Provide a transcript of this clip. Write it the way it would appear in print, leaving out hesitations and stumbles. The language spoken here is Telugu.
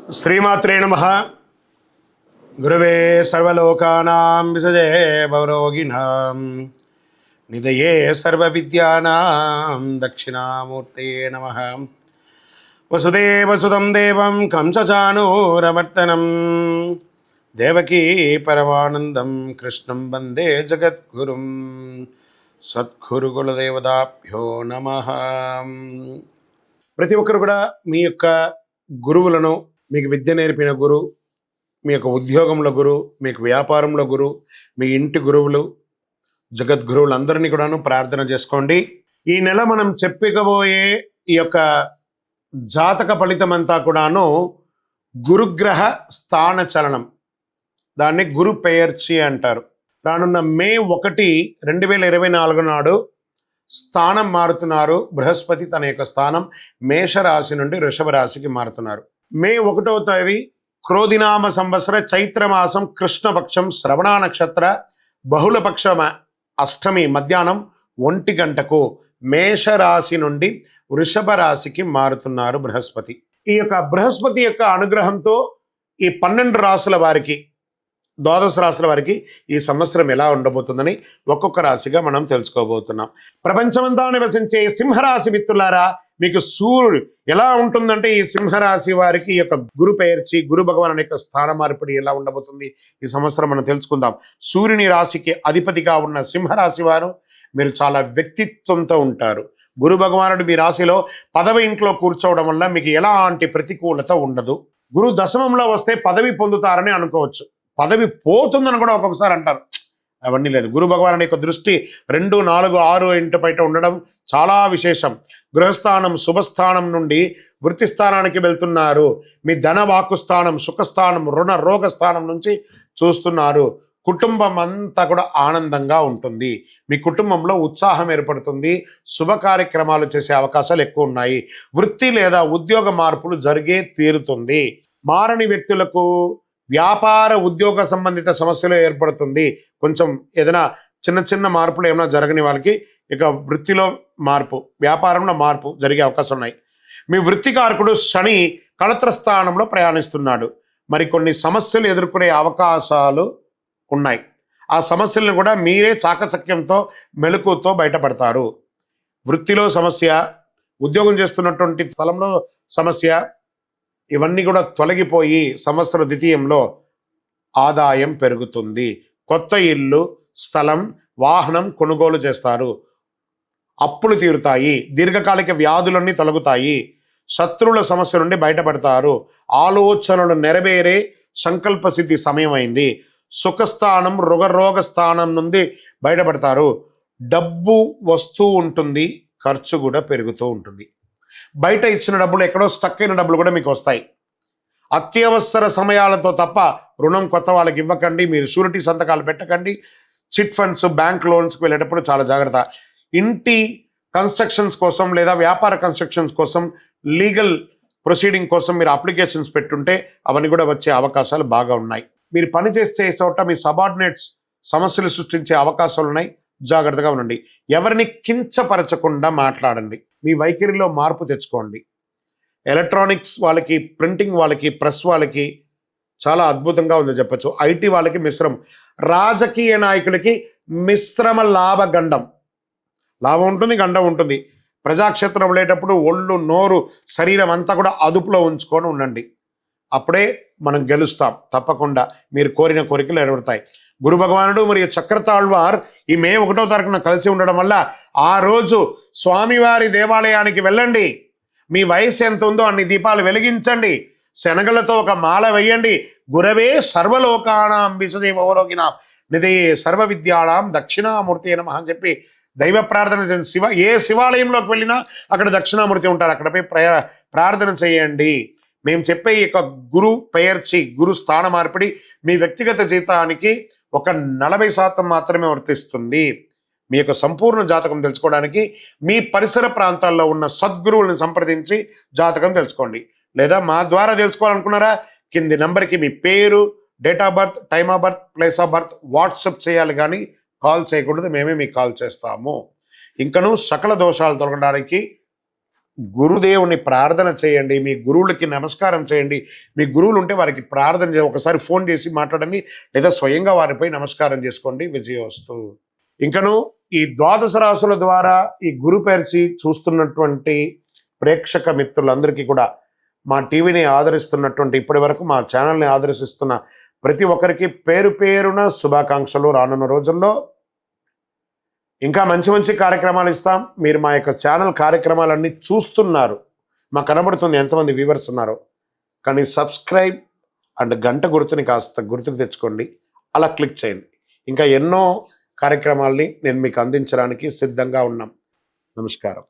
శ్రీమాత్రే నమః. గురవే సర్వలోకానాం విసజే భవరోగిణాం నిధయే సర్వవిద్యానాం దక్షిణామూర్తయే నమః. వసుదేవసుతం దేవం కంసచానూరమర్దనం దేవకీ పరమానందం కృష్ణం వందే జగద్గురుం. సద్గురుకులదేవతాభ్యో నమః. ప్రతి ఒక్కరు కూడా మీ యొక్క గురువులను, మీకు విద్య నేర్పిన గురు, మీ యొక్క ఉద్యోగంలో గురు, మీకు వ్యాపారంలో గురు, మీ ఇంటి గురువులు, జగద్గురువులందరినీ కూడాను ప్రార్థన చేసుకోండి. ఈ నెల మనం చెప్పుకోబోయే ఈ యొక్క జాతక ఫలితం అంతా కూడాను గురుగ్రహ స్థాన చలనం, దాన్ని గురు పెయర్చి అంటారు. రానున్న మే 1, 2024 నాడు స్థానం మారుతున్నారు. బృహస్పతి తన యొక్క స్థానం మేషరాశి నుండి వృషభ రాశికి మారుతున్నారు. మే 1వ తేదీ క్రోధినామ సంవత్సర చైత్రమాసం కృష్ణపక్షం శ్రవణ నక్షత్ర బహుళపక్ష అష్టమి మధ్యాహ్నం 1 గంటకు మేషరాశి నుండి వృషభ రాశికి మారుతున్నారు బృహస్పతి. ఈ యొక్క బృహస్పతి యొక్క అనుగ్రహంతో ఈ 12 రాశుల వారికి, ద్వాదశ రాశుల వారికి ఈ సంవత్సరం ఎలా ఉండబోతుందని ఒక్కొక్క రాశిగా మనం తెలుసుకోబోతున్నాం. ప్రపంచమంతా నివసించే సింహరాశి మిత్రులారా, మీకు సూర్యుడు ఎలా ఉంటుందంటే ఈ సింహరాశి వారికి ఈ యొక్క గురు పెయర్చి గురు భగవాను యొక్క స్థాన మార్పిడి ఎలా ఉండబోతుంది ఈ సంవత్సరం మనం తెలుసుకుందాం. సూర్యుని రాశికి అధిపతిగా ఉన్న సింహరాశి వారు మీరు చాలా వ్యక్తిత్వంతో ఉంటారు. గురు భగవానుడు మీ రాశిలో 10వ ఇంట్లో కూర్చోవడం వల్ల మీకు ఎలాంటి ప్రతికూలత ఉండదు. గురు దశమంలో వస్తే పదవి పొందుతారని అనుకోవచ్చు, పదవి పోతుందని కూడా ఒక్కొక్కసారి అంటారు. అవన్నీ లేదు. గురు భగవానుడి యొక్క దృష్టి 2, 4, 6 ఇంటి బయట ఉండడం చాలా విశేషం. గృహస్థానం శుభస్థానం నుండి వృత్తి స్థానానికి వెళ్తున్నారు. మీ ధన వాక్కు స్థానం, సుఖస్థానం, రుణ రోగ స్థానం నుంచి చూస్తున్నారు. కుటుంబం అంతా కూడా ఆనందంగా ఉంటుంది. మీ కుటుంబంలో ఉత్సాహం ఏర్పడుతుంది. శుభ కార్యక్రమాలు చేసే అవకాశాలు ఎక్కువ ఉన్నాయి. వృత్తి లేదా ఉద్యోగ మార్పులు జరిగే తీరుతుంది. మారని వ్యక్తులకు వ్యాపార ఉద్యోగ సంబంధిత సమస్యలు ఏర్పడుతుంది. కొంచెం ఏదైనా చిన్న మార్పులు ఏమైనా జరగని వాళ్ళకి ఇక వృత్తిలో మార్పు, వ్యాపారంలో మార్పు జరిగే అవకాశం ఉన్నాయి. మీ వృత్తికారకుడు శని కళత్ర స్థానంలో ప్రయాణిస్తున్నాడు. మరికొన్ని సమస్యలు ఎదుర్కొనే అవకాశాలు ఉన్నాయి. ఆ సమస్యలను కూడా మీరే చాకచక్యంతో మెలకుతో బయటపడతారు. వృత్తిలో సమస్య, ఉద్యోగం చేస్తున్నటువంటి స్థలంలో సమస్య, ఇవన్నీ కూడా తొలగిపోయి సంవత్సర ద్వితీయంలో ఆదాయం పెరుగుతుంది. కొత్త ఇల్లు, స్థలం, వాహనం కొనుగోలు చేస్తారు. అప్పులు తీరుతాయి. దీర్ఘకాలిక వ్యాధులన్నీ తొలగుతాయి. శత్రువుల సమస్య నుండి బయటపడతారు. ఆలోచనలు నెరవేరే సంకల్ప సిద్ధి సమయం అయింది. సుఖస్థానం, రుగరోగ స్థానం నుండి బయటపడతారు. డబ్బు వస్తూ ఉంటుంది, ఖర్చు కూడా పెరుగుతూ ఉంటుంది. బయట ఇచ్చిన డబ్బులు, ఎక్కడో స్టక్ అయిన డబ్బులు కూడా మీకు వస్తాయి. అత్యవసర సమయాలతో తప్ప రుణం కొత్త వాళ్ళకి ఇవ్వకండి. మీరు షూరిటీ సంతకాలు పెట్టకండి. చిట్ ఫండ్స్, బ్యాంక్ లోన్స్కి వెళ్ళేటప్పుడు చాలా జాగ్రత్త. ఇంటి కన్స్ట్రక్షన్స్ కోసం లేదా వ్యాపార కన్స్ట్రక్షన్స్ కోసం, లీగల్ ప్రొసీడింగ్ కోసం మీరు అప్లికేషన్స్ పెట్టుంటే అవన్నీ కూడా వచ్చే అవకాశాలు బాగా ఉన్నాయి. మీరు పని చేసే చోట మీ సబార్డినేట్స్ సమస్యలు సృష్టించే అవకాశాలు ఉన్నాయి. జాగ్రత్తగా ఉండండి. ఎవరిని కించపరచకుండా మాట్లాడండి. మీ వైఖరిలో మార్పు తెచ్చుకోండి. ఎలక్ట్రానిక్స్ వాళ్ళకి, ప్రింటింగ్ వాళ్ళకి, ప్రెస్ వాళ్ళకి చాలా అద్భుతంగా ఉందని చెప్పచ్చు. ఐటీ వాళ్ళకి మిశ్రమం. రాజకీయ నాయకులకి మిశ్రమ లాభగండం. లాభం ఉంటుంది, గండం ఉంటుంది. ప్రజాక్షేత్రం వెళ్ళేటప్పుడు ఒళ్ళు, నోరు, శరీరం అంతా కూడా అదుపులో ఉంచుకొని ఉండండి. అప్పుడే మనం గెలుస్తాం. తప్పకుండా మీరు కోరిన కోరికలు నెరవేరుతాయి. గురు భగవానుడు మరియు చక్రతాళ్వార్ ఈ మే 1వ తారీఖున కలిసి ఉండడం వల్ల ఆ రోజు స్వామివారి దేవాలయానికి వెళ్ళండి. మీ వయసు ఎంత ఉందో అన్ని దీపాలు వెలిగించండి. శనగలతో ఒక మాల వేయండి. గురవే సర్వలోకానాం విసజే భవరోగిణాం నిధయే సర్వ విద్యానాం దక్షిణామూర్తి నమః అని చెప్పి దైవ ప్రార్థన చేయండి. ఏ శివాలయంలోకి వెళ్ళినా అక్కడ దక్షిణామూర్తి ఉంటారు. అక్కడపై ప్రార్థన చేయండి. మేము చెప్పే ఈ యొక్క గురు పెయర్చి గురు స్థాన మార్పిడి మీ వ్యక్తిగత జీవితానికి ఒక 40% మాత్రమే వర్తిస్తుంది. మీ యొక్క సంపూర్ణ జాతకం తెలుసుకోవడానికి మీ పరిసర ప్రాంతాల్లో ఉన్న సద్గురువులను సంప్రదించి జాతకం తెలుసుకోండి. లేదా మా ద్వారా తెలుసుకోవాలనుకున్నారా, కింది నెంబర్కి మీ పేరు, date of birth, time of birth, place of birth WhatsApp చేయాలి, కానీ కాల్ చేయకూడదు. మేమే మీకు కాల్ చేస్తాము. ఇంకను సకల దోషాలు తొలగడానికి గురుదేవుని ప్రార్థన చేయండి, మీ గురువులకి నమస్కారం చేయండి. మీ గురువులు ఉంటే వారికి ప్రార్థన చేయండి, ఒకసారి ఫోన్ చేసి మాట్లాడండి, లేదా స్వయంగా వారిపై నమస్కారం చేసుకోండి. విజయోస్తు. ఇంకను ఈ ద్వాదశ రాశుల ద్వారా ఈ గురు పేర్చి చూస్తున్నటువంటి ప్రేక్షక మిత్రులందరికీ కూడా, మా టీవీని ఆదరిస్తున్నటువంటి, ఇప్పటి వరకు మా ఛానల్ని ఆదరిస్తున్న ప్రతి ఒక్కరికి పేరు పేరున శుభాకాంక్షలు. రానున్న రోజుల్లో ఇంకా మంచి మంచి కార్యక్రమాలు ఇస్తాం. మీరు మా యొక్క ఛానల్ కార్యక్రమాలన్నీ చూస్తున్నారు, మాకు కనబడుతుంది ఎంతమంది వ్యూవర్స్ ఉన్నారో. కానీ సబ్స్క్రైబ్ అండ్ గంట గుర్తుని కాస్త గుర్తుకు తెచ్చుకోండి, అలా క్లిక్ చేయండి. ఇంకా ఎన్నో కార్యక్రమాల్ని నేను మీకు అందించడానికి సిద్ధంగా ఉన్నాం. నమస్కారం.